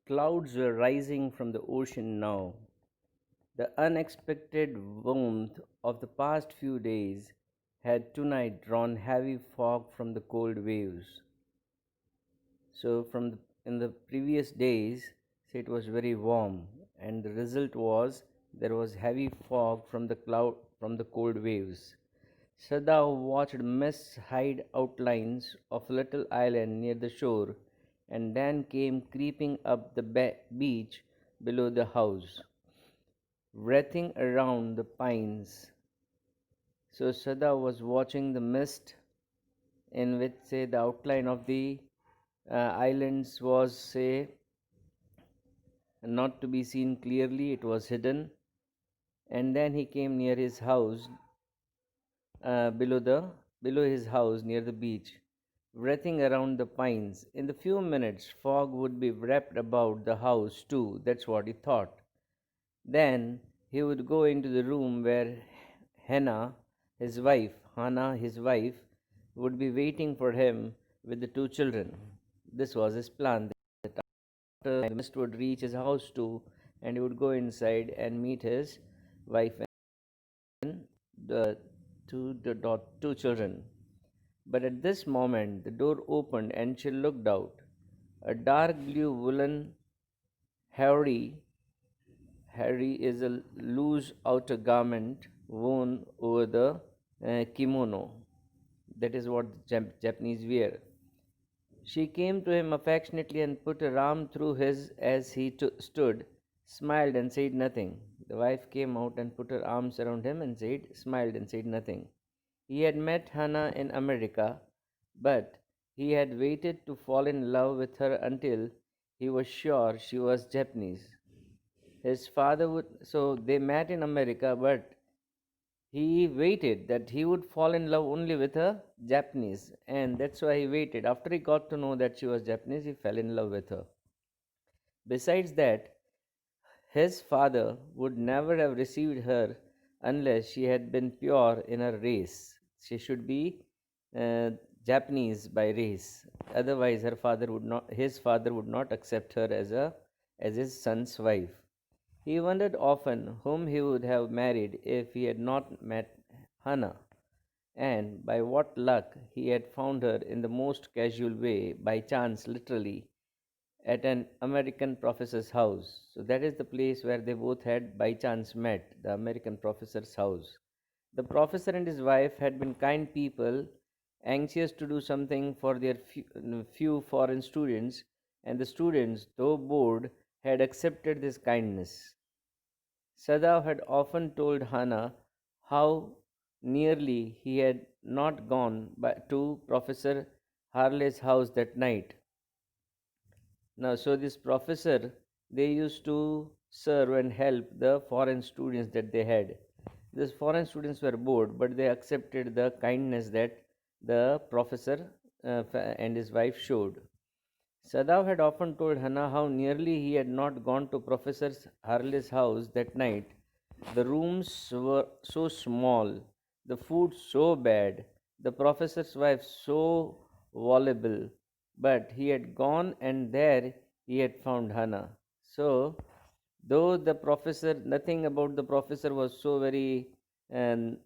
Clouds were rising from the ocean now. The unexpected warmth of the past few days had tonight drawn heavy fog from the cold waves. So, in the previous days, say it was very warm, and the result was there was heavy fog from the cold waves. Sada watched mists hide outlines of a little island near the shore, and then came creeping up the beach below the house, wreathing around the pines. So Sada was watching the mist in which, say, the outline of the islands was, say, not to be seen clearly, it was hidden. And then he came near his house, below his house near the beach, wreathing around the pines. In the few minutes, fog would be wrapped about the house too. That's what he thought. Then he would go into the room where Hannah, his wife, would be waiting for him with the two children. This was his plan. That after the mist would reach his house too, and he would go inside and meet his wife and two children. But at this moment, the door opened and she looked out. A dark blue woolen Harry Harry is a loose outer garment worn over the kimono. That is what Japanese wear. She came to him affectionately and put her arm through his as he stood, smiled and said nothing. The wife came out and put her arms around him and smiled and said nothing. He had met Hannah in America, but he had waited to fall in love with her until he was sure she was Japanese. His father would, so they met in America, but he waited that he would fall in love only with a Japanese, and that's why he waited. After he got to know that she was Japanese, he fell in love with her. Besides that, his father would never have received her unless she had been pure in her race. She should be uh, Japanese by race. Otherwise, his father would not accept her as his son's wife. He wondered often whom he would have married if he had not met Hannah, and by what luck he had found her in the most casual way, by chance literally, at an American professor's house. So that is the place where they both had by chance met, the American professor's house. The professor and his wife had been kind people, anxious to do something for their few foreign students, and the students, though bored, had accepted this kindness. Sadav had often told Hannah how nearly he had not gone to Professor Harley's house that night. Now, so this professor, they used to serve and help the foreign students that they had. These foreign students were bored, but they accepted the kindness that the professor and his wife showed. Sadav had often told Hannah how nearly he had not gone to Professor Harley's house that night. The rooms were so small, the food so bad, the professor's wife so voluble, but he had gone and there he had found Hannah. So, though nothing about the professor was so very um,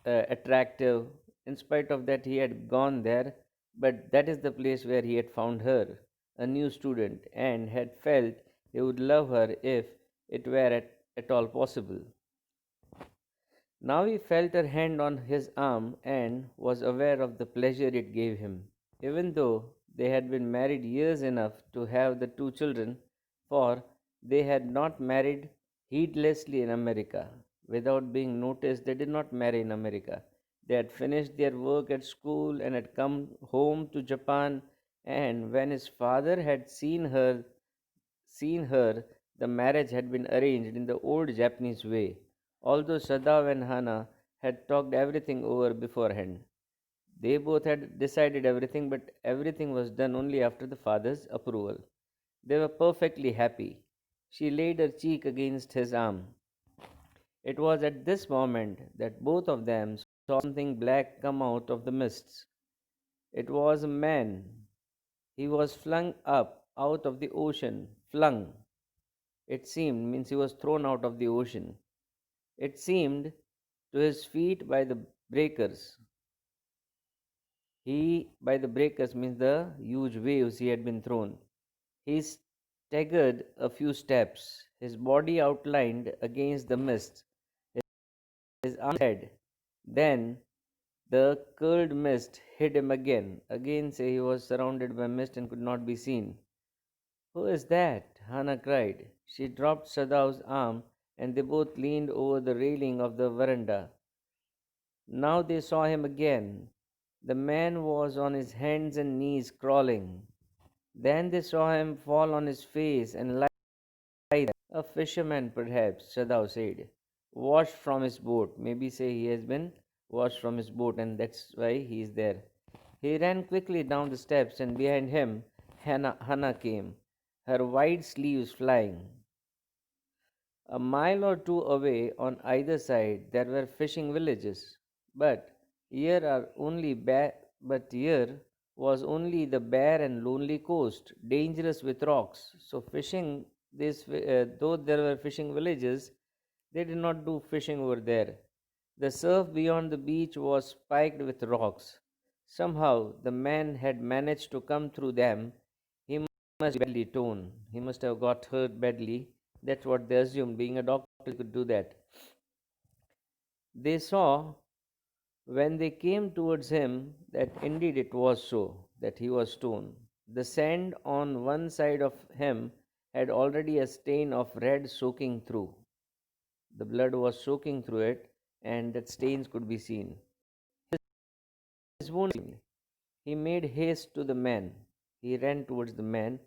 attractive. In spite of that, he had gone there, but that is the place where he had found her, a new student, and had felt he would love her if it were at all possible. Now he felt her hand on his arm and was aware of the pleasure it gave him. Even though they had been married years enough to have the two children, for they had not married heedlessly in America. Without being noticed, they did not marry in America. They had finished their work at school and had come home to Japan, and when his father had seen her, the marriage had been arranged in the old Japanese way, although Sadav and Hana had talked everything over beforehand. They both had decided everything, but everything was done only after the father's approval. They were perfectly happy. She laid her cheek against his arm. It was at this moment that both of them saw something black come out of the mists. It was a man. He was flung up out of the ocean, flung. It seemed, means he was thrown out of the ocean. It seemed to his feet by the breakers. By the breakers means the huge waves he had been thrown. He staggered a few steps, his body outlined against the mist, his arms head. Then the curled mist hid him again. Again, say he was surrounded by mist and could not be seen. Who is that? Hannah cried. She dropped Sadav's arm and they both leaned over the railing of the veranda. Now they saw him again. The man was on his hands and knees crawling. Then they saw him fall on his face and lie there. A fisherman, perhaps, Shadav said. Washed from his boat. Maybe say he has been washed from his boat and that's why he is there. He ran quickly down the steps and behind him Hannah came, her wide sleeves flying. A mile or two away on either side there were fishing villages, but here are only but here was only the bare and lonely coast, dangerous with rocks. So fishing though there were fishing villages, they did not do fishing over there. The surf beyond the beach was spiked with rocks. Somehow the man had managed to come through them. He must be badly torn. He must have got hurt badly. That's what they assumed. Being a doctor, he could do that. They saw when they came towards him that indeed it was so, that he was torn. The sand on one side of him had already a stain of red soaking through. The blood was soaking through it, and that stains could be seen. His wound. He made haste to the man. He ran towards the man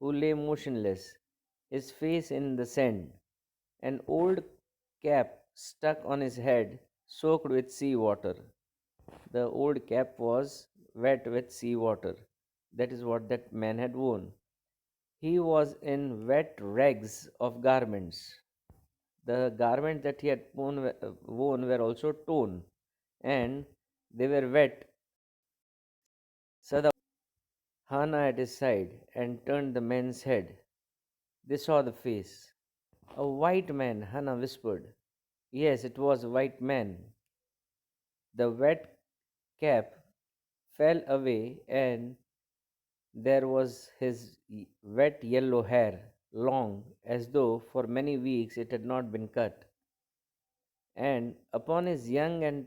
who lay motionless, his face in the sand, an old cap stuck on his head, soaked with sea water. The old cap was wet with sea water. That is what that man had worn. He was in wet rags of garments. The garments that he had worn were also torn and they were wet. Sada Hana at his side and turned the man's head. They saw the face. A white man, Hana whispered. Yes, it was a white man. The wet cap fell away and there was his wet yellow hair, long as though for many weeks it had not been cut. And upon his young and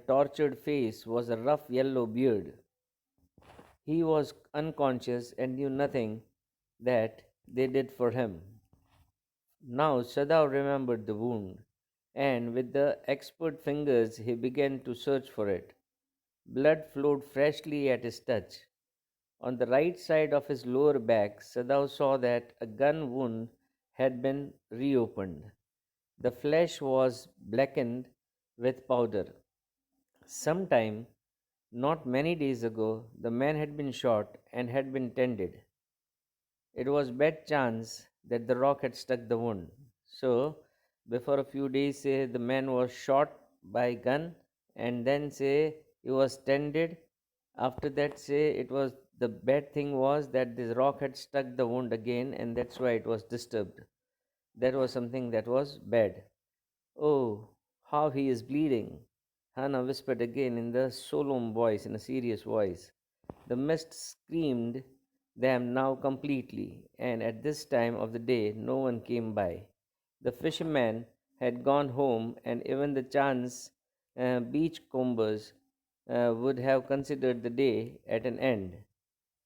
tortured face was a rough yellow beard. He was unconscious and knew nothing that they did for him. Now Sadav remembered the wound, and with the expert fingers he began to search for it. Blood flowed freshly at his touch. On the right side of his lower back, Sadav saw that a gun wound had been reopened. The flesh was blackened with powder. Sometime, not many days ago, the man had been shot and had been tended. It was bad chance that the rock had struck the wound. So, before a few days, say the man was shot by gun, and then say he was tended. After that, say it was the bad thing was that this rock had struck the wound again, and that's why it was disturbed. That was something that was bad. Oh, how he is bleeding! Hannah whispered again in the solemn voice, in a serious voice. The mist screened them now completely, and at this time of the day no one came by. The fishermen had gone home, and even the chance beachcombers would have considered the day at an end.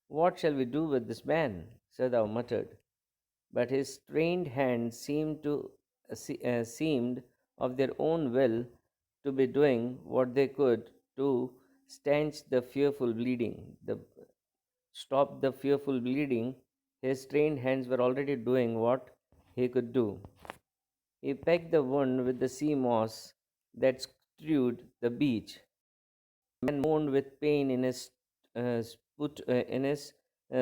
What shall we do with this man? Sadao muttered, but his strained hands seemed of their own will to be doing what they could to stanch the fearful bleeding. Stop the fearful bleeding. His strained hands were already doing what he could do. He pecked the wound with the sea moss that strewed the beach. The man moaned with pain in his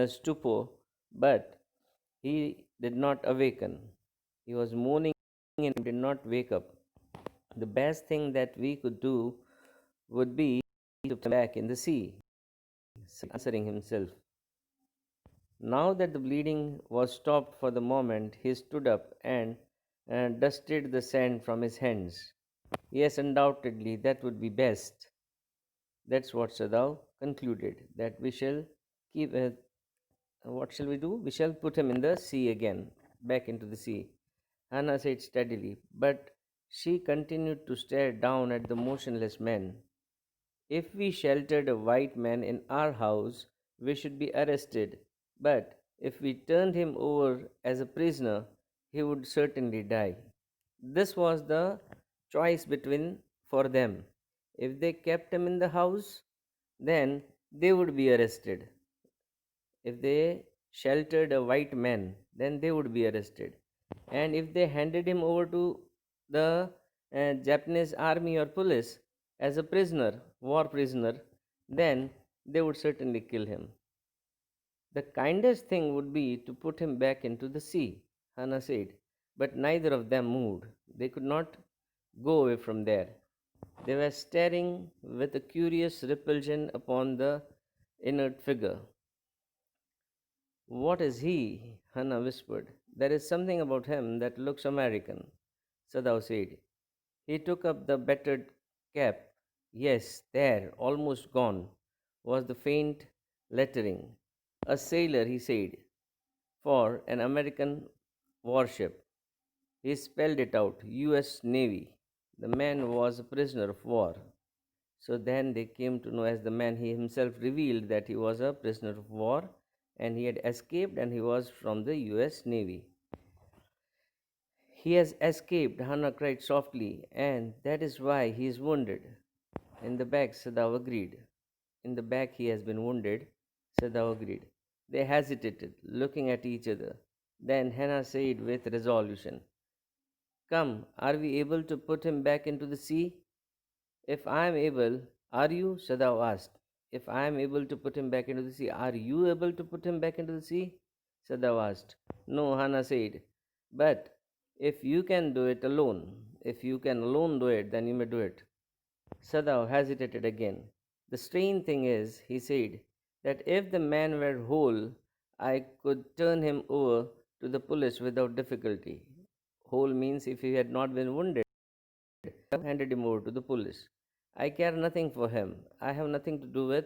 stupor, but he did not awaken. He was moaning and did not wake up. The best thing that we could do would be to come back in the sea, answering himself. Now that the bleeding was stopped for the moment, he stood up and dusted the sand from his hands. Yes, undoubtedly, that would be best. That's what Sadao concluded, that we shall keep. What shall we do? We shall put him in the sea again, back into the sea. Hannah said steadily, but she continued to stare down at the motionless man. If we sheltered a white man in our house, we should be arrested. But if we turned him over as a prisoner, he would certainly die. This was the choice between for them. If they kept him in the house, then they would be arrested. If they sheltered a white man, then they would be arrested. And if they handed him over to the Japanese army or police as a prisoner, war prisoner, then they would certainly kill him. The kindest thing would be to put him back into the sea, Hannah said. But neither of them moved. They could not go away from there. They were staring with a curious repulsion upon the inert figure. What is he? Hannah whispered. There is something about him that looks American, Sadao said. He took up the battered cap. Yes, there, almost gone, was the faint lettering. A sailor, he said, for an American warship. He spelled it out, US Navy. The man was a prisoner of war. So then they came to know, as the man he himself revealed, that he was a prisoner of war and he had escaped and he was from the US Navy. He has escaped, Hannah cried softly, and that is why he is wounded. In the back, Sadao agreed. In the back, he has been wounded, Sadao agreed. They hesitated, looking at each other. Then Hannah said with resolution, Come, are we able to put him back into the sea? If I am able, are you? Sadao asked. If I am able to put him back into the sea, are you able to put him back into the sea? Sadao asked. No, Hannah said. But if you can do it alone, if you can alone do it, then you may do it. Sadao hesitated again. The strange thing is, he said, that if the man were whole, I could turn him over to the police without difficulty. Whole means if he had not been wounded, handed him over to the police. I care nothing for him. I have nothing to do with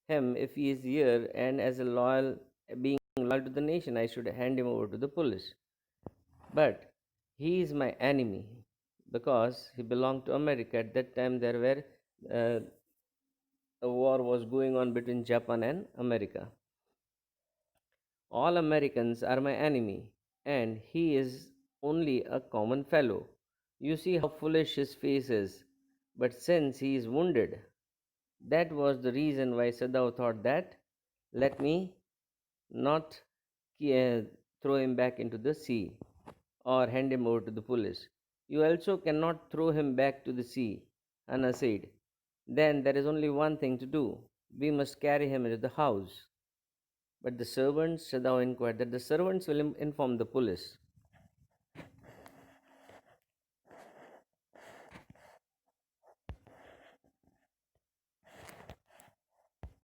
him if he is here, and as a being loyal to the nation, I should hand him over to the police. But he is my enemy because he belonged to America. At that time, there were a war was going on between Japan and America. All Americans are my enemy, and he is only a common fellow. You see how foolish his face is. But since he is wounded, that was the reason why Sadao thought that let me not uh, throw him back into the sea or hand him over to the police. You also cannot throw him back to the sea, Anna said. Then there is only one thing to do. We must carry him into the house. But the servants, Sadao inquired, that the servants will inform the police.